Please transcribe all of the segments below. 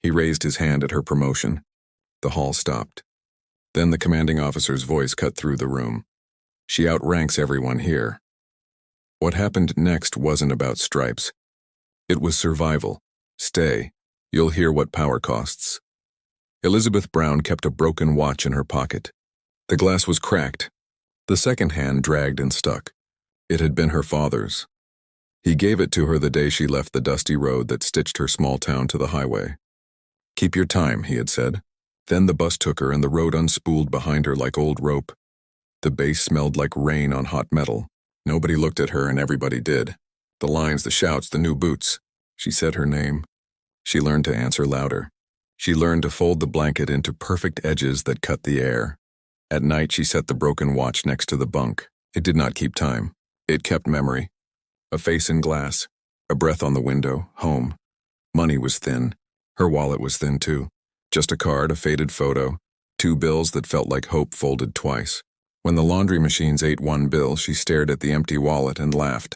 He raised his hand at her promotion. The hall stopped. Then the commanding officer's voice cut through the room. She outranks everyone here. What happened next wasn't about stripes. It was survival. Stay. You'll hear what power costs. Elizabeth Brown kept a broken watch in her pocket. The glass was cracked. The second hand dragged and stuck. It had been her father's. He gave it to her the day she left the dusty road that stitched her small town to the highway. Keep your time, he had said. Then the bus took her and the road unspooled behind her like old rope. The bass smelled like rain on hot metal. Nobody looked at her and everybody did. The lines, the shouts, the new boots. She said her name. She learned to answer louder. She learned to fold the blanket into perfect edges that cut the air. At night she set the broken watch next to the bunk. It did not keep time. It kept memory. A face in glass. A breath on the window. Home. Money was thin. Her wallet was thin too. Just a card, a faded photo. 2 bills that felt like hope folded twice. When the laundry machines ate 1 bill, she stared at the empty wallet and laughed.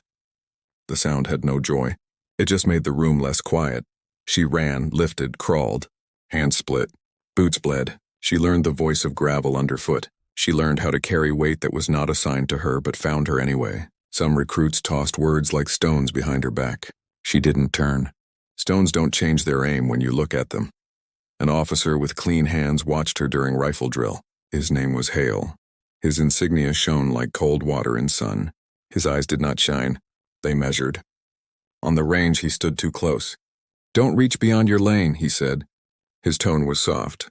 The sound had no joy. It just made the room less quiet. She ran, lifted, crawled. Hands split. Boots bled. She learned the voice of gravel underfoot. She learned how to carry weight that was not assigned to her but found her anyway. Some recruits tossed words like stones behind her back. She didn't turn. Stones don't change their aim when you look at them. An officer with clean hands watched her during rifle drill. His name was Hale. His insignia shone like cold water in sun. His eyes did not shine. They measured. On the range, he stood too close. "Don't reach beyond your lane," he said. His tone was soft.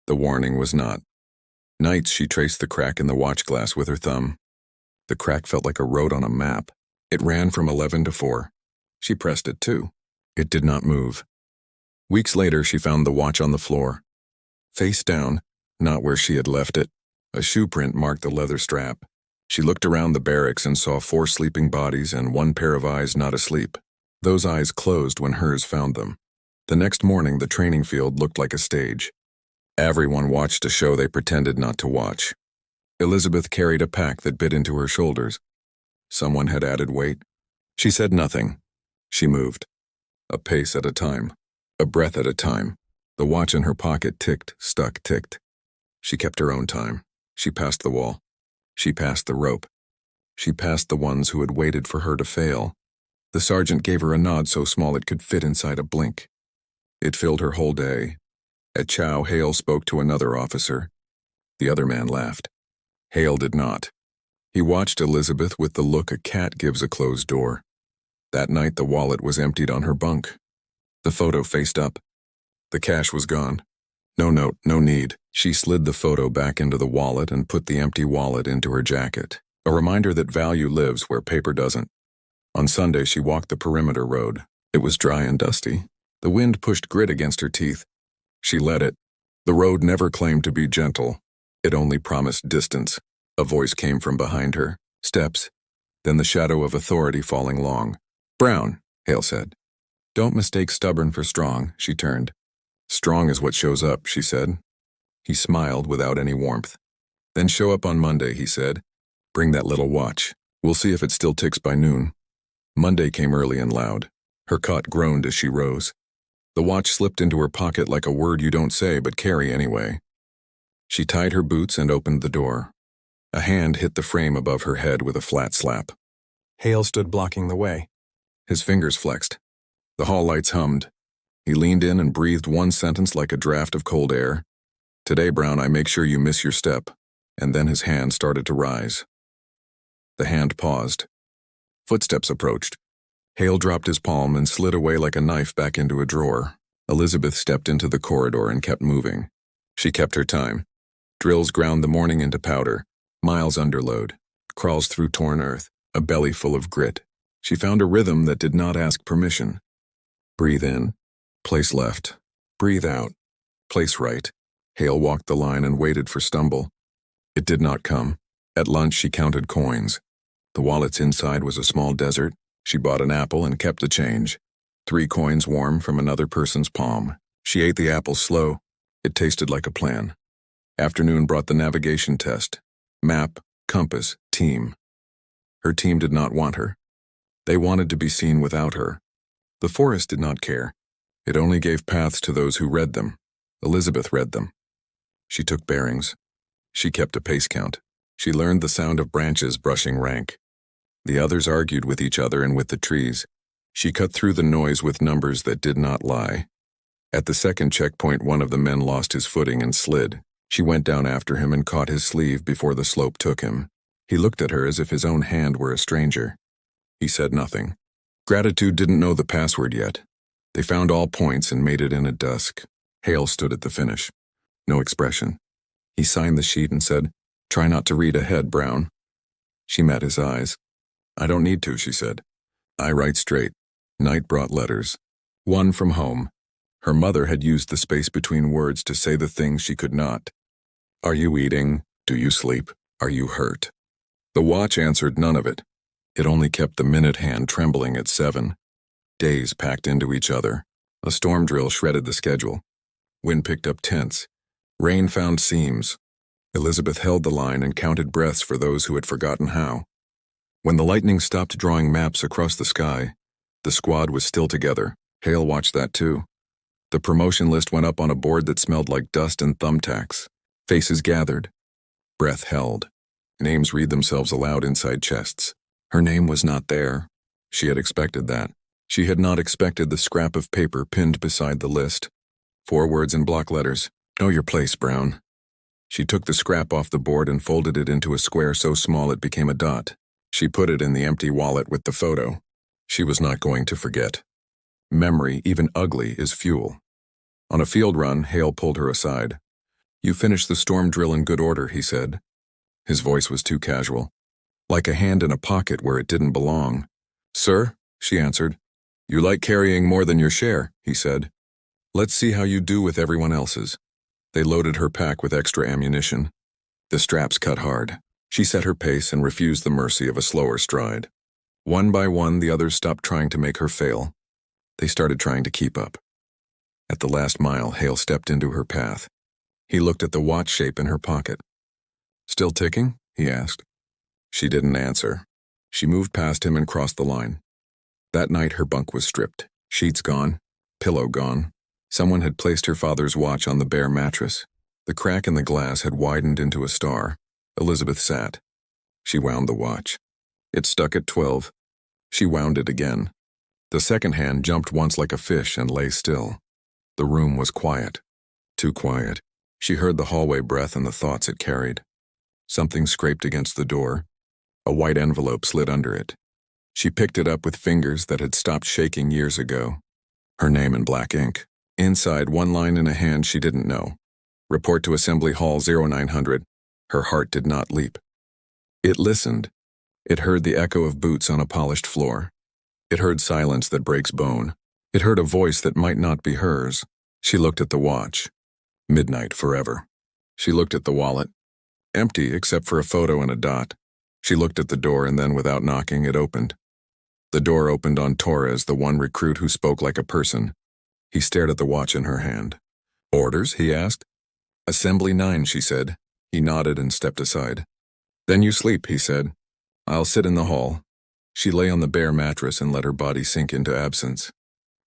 The warning was not. Nights, she traced the crack in the watch glass with her thumb. The crack felt like a road on a map. It ran from 11 to 4. She pressed it too. It did not move. Weeks later, she found the watch on the floor. Face down, not where she had left it. A shoe print marked the leather strap. She looked around the barracks and saw 4 sleeping bodies and 1 pair of eyes not asleep. Those eyes closed when hers found them. The next morning, the training field looked like a stage. Everyone watched a show they pretended not to watch. Elizabeth carried a pack that bit into her shoulders. Someone had added weight. She said nothing. She moved. A pace at a time. A breath at a time. The watch in her pocket ticked, stuck, ticked. She kept her own time. She passed the wall. She passed the rope. She passed the ones who had waited for her to fail. The sergeant gave her a nod so small it could fit inside a blink. It filled her whole day. At chow, Hale spoke to another officer. The other man laughed. Hale did not. He watched Elizabeth with the look a cat gives a closed door. That night, the wallet was emptied on her bunk. The photo faced up. The cash was gone. No note, no need. She slid the photo back into the wallet and put the empty wallet into her jacket. A reminder that value lives where paper doesn't. On Sunday, she walked the perimeter road. It was dry and dusty. The wind pushed grit against her teeth. She let it. The road never claimed to be gentle. It only promised distance. A voice came from behind her. Steps. Then the shadow of authority falling long. "Brown," Hale said. "Don't mistake stubborn for strong," she turned. "Strong is what shows up," she said. He smiled without any warmth. "Then show up on Monday," he said. "Bring that little watch. We'll see if it still ticks by noon." Monday came early and loud. Her cot groaned as she rose. The watch slipped into her pocket like a word you don't say but carry anyway. She tied her boots and opened the door. A hand hit the frame above her head with a flat slap. Hale stood blocking the way. His fingers flexed. The hall lights hummed. He leaned in and breathed one sentence like a draft of cold air. "Today, Brown, I make sure you miss your step." And then his hand started to rise. The hand paused. Footsteps approached. Hale dropped his palm and slid away like a knife back into a drawer. Elizabeth stepped into the corridor and kept moving. She kept her time. Drills ground the morning into powder. Miles underload. Crawls through torn earth. A belly full of grit. She found a rhythm that did not ask permission. Breathe in. Place left. Breathe out. Place right. Hale walked the line and waited for stumble. It did not come. At lunch, she counted coins. The wallet's inside was a small desert. She bought an apple and kept the change. 3 coins warm from another person's palm. She ate the apple slow. It tasted like a plan. Afternoon brought the navigation test. Map, compass, team. Her team did not want her. They wanted to be seen without her. The forest did not care. It only gave paths to those who read them. Elizabeth read them. She took bearings. She kept a pace count. She learned the sound of branches brushing rank. The others argued with each other and with the trees. She cut through the noise with numbers that did not lie. At the second checkpoint, one of the men lost his footing and slid. She went down after him and caught his sleeve before the slope took him. He looked at her as if his own hand were a stranger. He said nothing. Gratitude didn't know the password yet. They found all points and made it in at dusk. Hale stood at the finish. No expression. He signed the sheet and said, "Try not to read ahead, Brown." She met his eyes. "I don't need to," she said. "I write straight." Night brought letters. One from home. Her mother had used the space between words to say the things she could not. "Are you eating? Do you sleep? Are you hurt?" The watch answered none of it. It only kept the minute hand trembling at 7. Days packed into each other. A storm drill shredded the schedule. Wind picked up tenths. Rain found seams. Elizabeth held the line and counted breaths for those who had forgotten how. When the lightning stopped drawing maps across the sky, the squad was still together. Hale watched that too. The promotion list went up on a board that smelled like dust and thumbtacks. Faces gathered. Breath held. Names read themselves aloud inside chests. Her name was not there. She had expected that. She had not expected the scrap of paper pinned beside the list. 4 words in block letters. "Know your place, Brown." She took the scrap off the board and folded it into a square so small it became a dot. She put it in the empty wallet with the photo. She was not going to forget. Memory, even ugly, is fuel. On a field run, Hale pulled her aside. "You finished the storm drill in good order," he said. His voice was too casual, like a hand in a pocket where it didn't belong. "Sir," she answered. "You like carrying more than your share," he said. "Let's see how you do with everyone else's." They loaded her pack with extra ammunition. The straps cut hard. She set her pace and refused the mercy of a slower stride. One by one, the others stopped trying to make her fail. They started trying to keep up. At the last mile, Hale stepped into her path. He looked at the watch shape in her pocket. "Still ticking?" he asked. She didn't answer. She moved past him and crossed the line. That night, her bunk was stripped. Sheets gone. Pillow gone. Someone had placed her father's watch on the bare mattress. The crack in the glass had widened into a star. Elizabeth sat. She wound the watch. It stuck at 12. She wound it again. The second hand jumped once like a fish and lay still. The room was quiet. Too quiet. She heard the hallway breath and the thoughts it carried. Something scraped against the door. A white envelope slid under it. She picked it up with fingers that had stopped shaking years ago. Her name in black ink. Inside, one line in a hand she didn't know. "Report to Assembly Hall 0900. Her heart did not leap. It listened. It heard the echo of boots on a polished floor. It heard silence that breaks bone. It heard a voice that might not be hers. She looked at the watch. Midnight forever. She looked at the wallet. Empty except for a photo and a dot. She looked at the door and then, without knocking, it opened. The door opened on Torres, the one recruit who spoke like a person. He stared at the watch in her hand. "Orders?" he asked. "Assembly 9, she said. He nodded and stepped aside. "Then you sleep," he said. "I'll sit in the hall." She lay on the bare mattress and let her body sink into absence.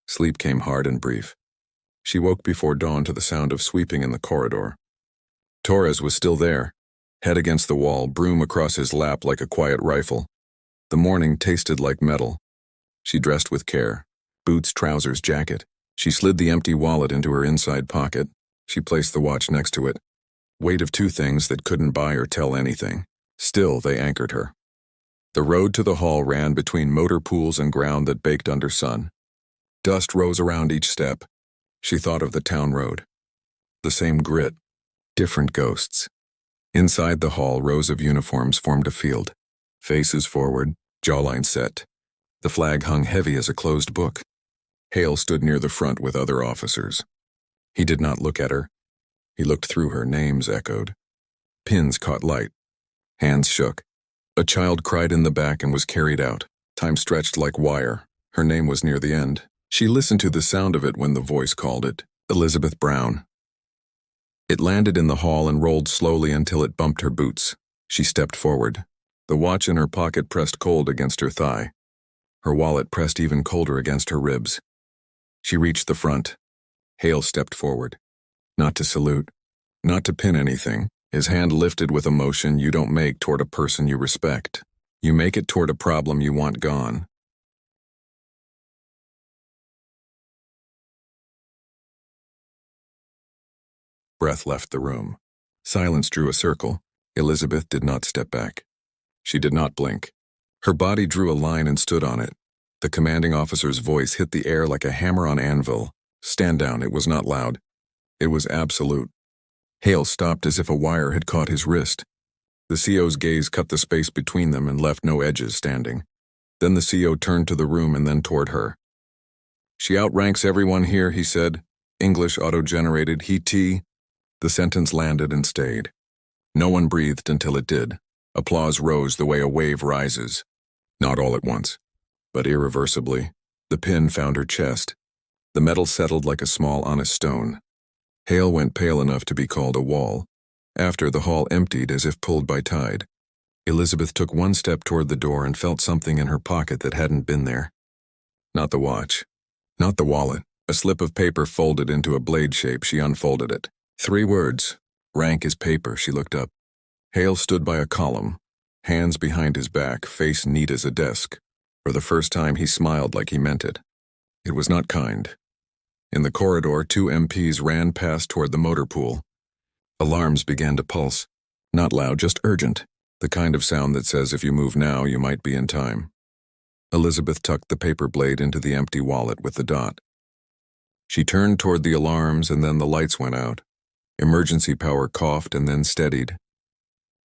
Sleep came hard and brief. She woke before dawn to the sound of sweeping in the corridor. Torres was still there, head against the wall, broom across his lap like a quiet rifle. The morning tasted like metal. She dressed with care. Boots, trousers, jacket. She slid the empty wallet into her inside pocket. She placed the watch next to it. Weight of 2 things that couldn't buy or tell anything. Still, they anchored her. The road to the hall ran between motor pools and ground that baked under sun. Dust rose around each step. She thought of the town road. The same grit. Different ghosts. Inside the hall, rows of uniforms formed a field. Faces forward, jawline set. The flag hung heavy as a closed book. Hale stood near the front with other officers. He did not look at her. He looked through her. Names echoed. Pins caught light. Hands shook. A child cried in the back and was carried out. Time stretched like wire. Her name was near the end. She listened to the sound of it when the voice called it. Elizabeth Brown. It landed in the hall and rolled slowly until it bumped her boots. She stepped forward. The watch in her pocket pressed cold against her thigh. Her wallet pressed even colder against her ribs. She reached the front. Hale stepped forward. Not to salute, not to pin anything, his hand lifted with a motion you don't make toward a person you respect. You make it toward a problem you want gone. Breath left the room. Silence drew a circle. Elizabeth did not step back. She did not blink. Her body drew a line and stood on it. The commanding officer's voice hit the air like a hammer on anvil. Stand down, it was not loud. It was absolute. Hale stopped as if a wire had caught his wrist. The CO's gaze cut the space between them and left no edges standing. Then the CO turned to the room and then toward her. She outranks everyone here, he said. English auto-generated, he. The sentence landed and stayed. No one breathed until it did. Applause rose the way a wave rises. Not all at once, but irreversibly. The pin found her chest. The metal settled like a small honest stone. Hale went pale enough to be called a wall. After, the hall emptied as if pulled by tide. Elizabeth took one step toward the door and felt something in her pocket that hadn't been there. Not the watch. Not the wallet. A slip of paper folded into a blade shape. She unfolded it. 3 words. Rank as paper. She looked up. Hale stood by a column, hands behind his back, face neat as a desk. For the first time he smiled like he meant it. It was not kind. In the corridor, 2 MPs ran past toward the motor pool. Alarms began to pulse. Not loud, just urgent. The kind of sound that says if you move now, you might be in time. Elizabeth tucked the paper blade into the empty wallet with the dot. She turned toward the alarms and then the lights went out. Emergency power coughed and then steadied.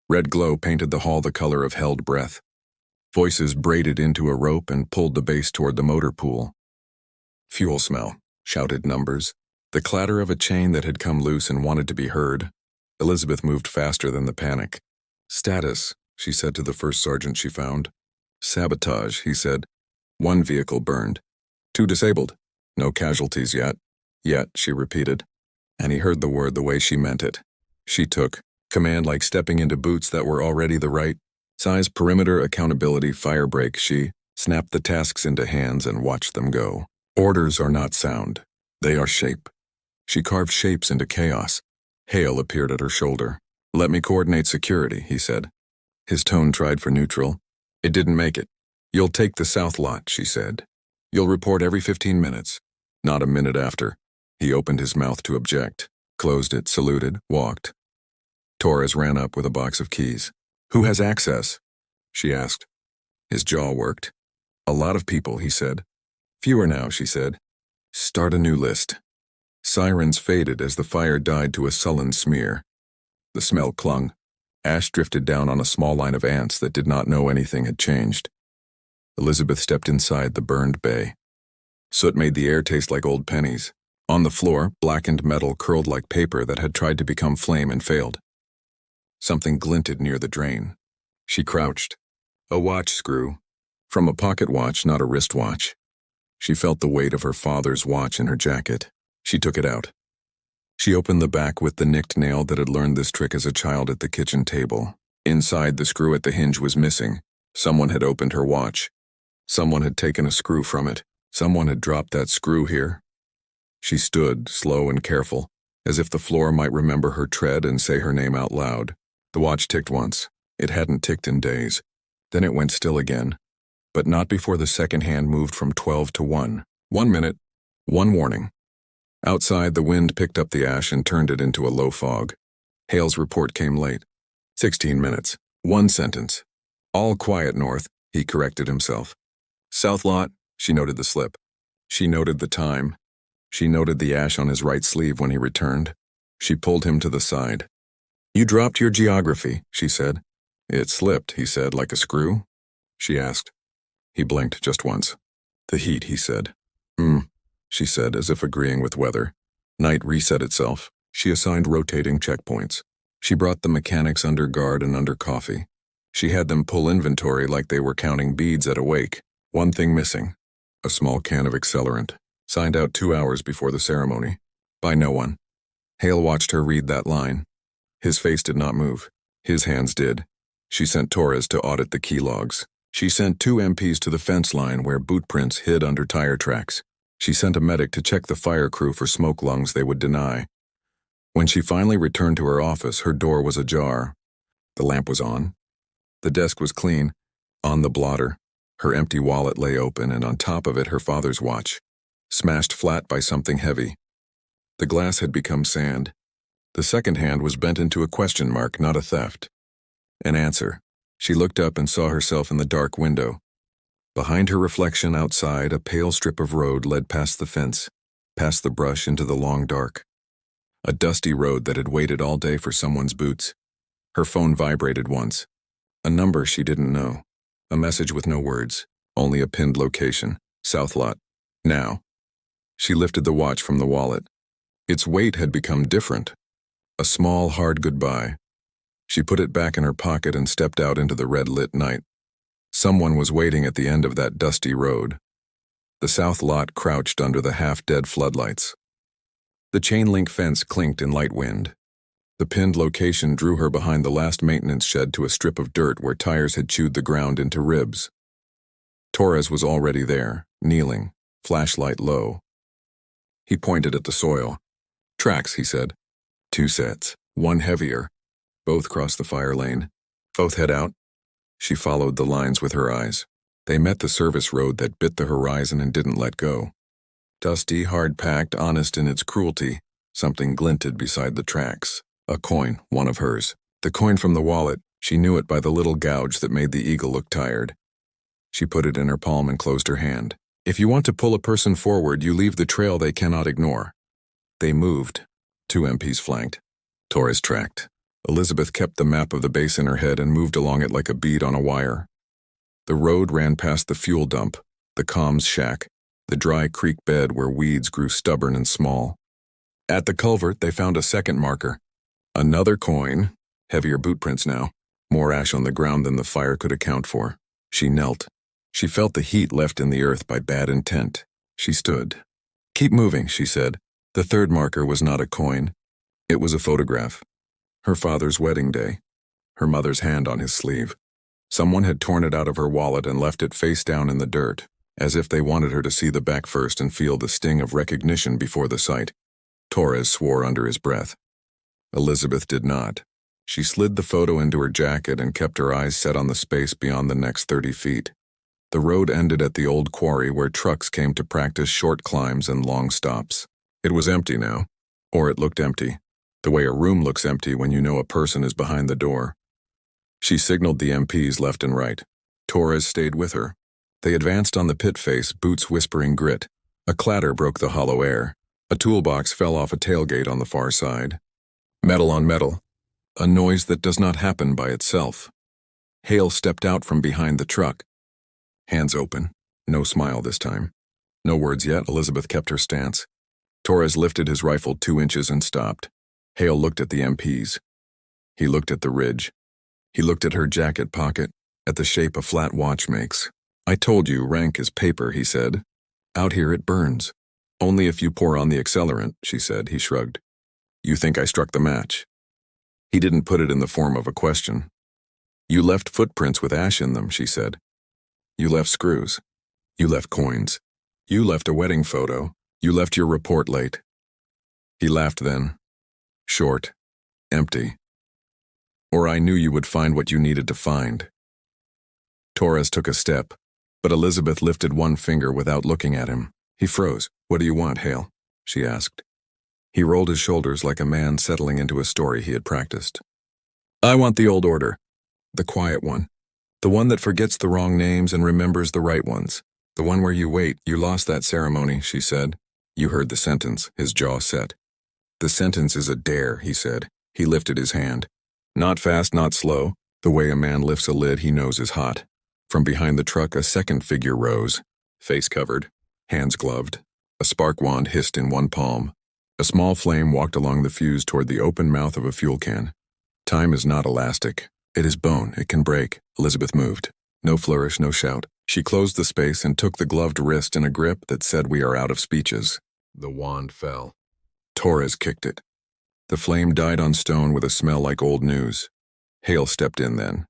Red glow painted the hall the color of held breath. Voices braided into a rope and pulled the base toward the motor pool. Fuel smell, shouted numbers. The clatter of a chain that had come loose and wanted to be heard. Elizabeth moved faster than the panic. Status, she said to the first sergeant she found. Sabotage, he said. 1 vehicle burned. 2 disabled. No casualties yet. Yet, she repeated. And he heard the word the way she meant it. She took command like stepping into boots that were already the right size, perimeter, accountability, fire break. She snapped the tasks into hands and watched them go. Orders are not sound. They are shape. She carved shapes into chaos. Hale appeared at her shoulder. Let me coordinate security, he said. His tone tried for neutral. It didn't make it. You'll take the south lot, she said. You'll report every 15 minutes. Not a minute after. He opened his mouth to object, closed it, saluted, walked. Torres ran up with a box of keys. Who has access? She asked. His jaw worked. A lot of people, he said. Fewer now, she said. Start a new list. Sirens faded as the fire died to a sullen smear. The smell clung. Ash drifted down on a small line of ants that did not know anything had changed. Elizabeth stepped inside the burned bay. Soot made the air taste like old pennies. On the floor, blackened metal curled like paper that had tried to become flame and failed. Something glinted near the drain. She crouched. A watch screw. From a pocket watch, not a wristwatch. She felt the weight of her father's watch in her jacket. She took it out. She opened the back with the nicked nail that had learned this trick as a child at the kitchen table. Inside, the screw at the hinge was missing. Someone had opened her watch. Someone had taken a screw from it. Someone had dropped that screw here. She stood, slow and careful, as if the floor might remember her tread and say her name out loud. The watch ticked once. It hadn't ticked in days. Then it went still again. But not before the second hand moved from 12 to 1. 1 minute. 1 warning. Outside, the wind picked up the ash and turned it into a low fog. Hale's report came late. 16 minutes. 1 sentence. All quiet north, he corrected himself. South lot, she noted the slip. She noted the time. She noted the ash on his right sleeve when he returned. She pulled him to the side. You dropped your geography, she said. It slipped, he said, like a screw. She asked. He blinked just once. The heat, he said. She said, as if agreeing with weather. Night reset itself. She assigned rotating checkpoints. She brought the mechanics under guard and under coffee. She had them pull inventory like they were counting beads at a wake. 1 thing missing. A small can of accelerant. Signed out 2 hours before the ceremony. By no one. Hale watched her read that line. His face did not move. His hands did. She sent Torres to audit the key logs. She sent 2 MPs to the fence line where boot prints hid under tire tracks. She sent a medic to check the fire crew for smoke lungs they would deny. When she finally returned to her office, her door was ajar. The lamp was on. The desk was clean. On the blotter, her empty wallet lay open, and on top of it her father's watch, smashed flat by something heavy. The glass had become sand. The second hand was bent into a question mark, not a theft. An answer. She looked up and saw herself in the dark window. Behind her reflection outside, a pale strip of road led past the fence, past the brush into the long dark. A dusty road that had waited all day for someone's boots. Her phone vibrated once. A number she didn't know. A message with no words, only a pinned location. South Lot. Now. She lifted the watch from the wallet. Its weight had become different. A small, hard goodbye. She put it back in her pocket and stepped out into the red-lit night. Someone was waiting at the end of that dusty road. The South Lot crouched under the half-dead floodlights. The chain-link fence clinked in light wind. The pinned location drew her behind the last maintenance shed to a strip of dirt where tires had chewed the ground into ribs. Torres was already there, kneeling, flashlight low. He pointed at the soil. "Tracks," he said. 2 sets, one heavier. Both crossed the fire lane. "Both head out." She followed the lines with her eyes. They met the service road that bit the horizon and didn't let go. Dusty, hard-packed, honest in its cruelty, something glinted beside the tracks. A coin, one of hers. The coin from the wallet. She knew it by the little gouge that made the eagle look tired. She put it in her palm and closed her hand. If you want to pull a person forward, you leave the trail they cannot ignore. They moved. 2 MPs flanked. Torres tracked. Elizabeth kept the map of the base in her head and moved along it like a bead on a wire. The road ran past the fuel dump, the comms shack, the dry creek bed where weeds grew stubborn and small. At the culvert, they found a second marker. Another coin, heavier boot prints now, more ash on the ground than the fire could account for. She knelt. She felt the heat left in the earth by bad intent. She stood. "Keep moving," she said. The third marker was not a coin. It was a photograph. Her father's wedding day. Her mother's hand on his sleeve. Someone had torn it out of her wallet and left it face down in the dirt, as if they wanted her to see the back first and feel the sting of recognition before the sight. Torres swore under his breath. Elizabeth did not. She slid the photo into her jacket and kept her eyes set on the space beyond the next 30 feet. The road ended at the old quarry where trucks came to practice short climbs and long stops. It was empty now, or it looked empty, the way a room looks empty when you know a person is behind the door. She signaled the MPs left and right. Torres stayed with her. They advanced on the pit face, boots whispering grit. A clatter broke the hollow air. A toolbox fell off a tailgate on the far side. Metal on metal. A noise that does not happen by itself. Hale stepped out from behind the truck. Hands open. No smile this time. No words yet. Elizabeth kept her stance. Torres lifted his rifle 2 inches and stopped. Hale looked at the MPs. He looked at the ridge. He looked at her jacket pocket, at the shape a flat watch makes. "I told you, rank is paper," he said. "Out here it burns. Only if you pour on the accelerant," she said. He shrugged. "You think I struck the match?" He didn't put it in the form of a question. "You left footprints with ash in them," she said. "You left screws. You left coins. You left a wedding photo. You left your report late." He laughed then. Short. Empty. "Or I knew you would find what you needed to find." Torres took a step, but Elizabeth lifted one finger without looking at him. He froze. "What do you want, Hale?" she asked. He rolled his shoulders like a man settling into a story he had practiced. "I want the old order. The quiet one. The one that forgets the wrong names and remembers the right ones. The one where you wait. You lost that ceremony," she said. You heard the sentence, his jaw set. "The sentence is a dare," he said. He lifted his hand. Not fast, not slow. The way a man lifts a lid he knows is hot. From behind the truck, a second figure rose. Face covered, hands gloved. A spark wand hissed in one palm. A small flame walked along the fuse toward the open mouth of a fuel can. Time is not elastic. It is bone. It can break. Elizabeth moved. No flourish, no shout. She closed the space and took the gloved wrist in a grip that said, "We are out of speeches." The wand fell. Torres kicked it. The flame died on stone with a smell like old news. Hale stepped in then.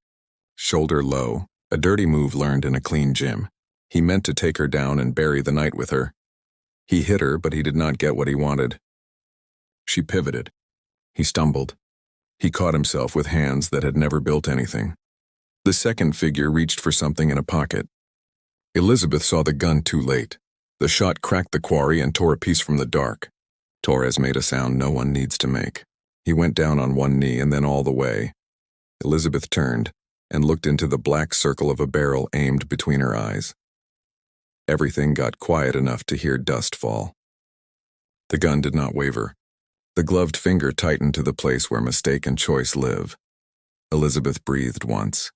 Shoulder low, a dirty move learned in a clean gym. He meant to take her down and bury the night with her. He hit her, but he did not get what he wanted. She pivoted. He stumbled. He caught himself with hands that had never built anything. The second figure reached for something in a pocket. Elizabeth saw the gun too late. The shot cracked the quarry and tore a piece from the dark. Torres made a sound no one needs to make. He went down on one knee and then all the way. Elizabeth turned and looked into the black circle of a barrel aimed between her eyes. Everything got quiet enough to hear dust fall. The gun did not waver. The gloved finger tightened to the place where mistake and choice live. Elizabeth breathed once.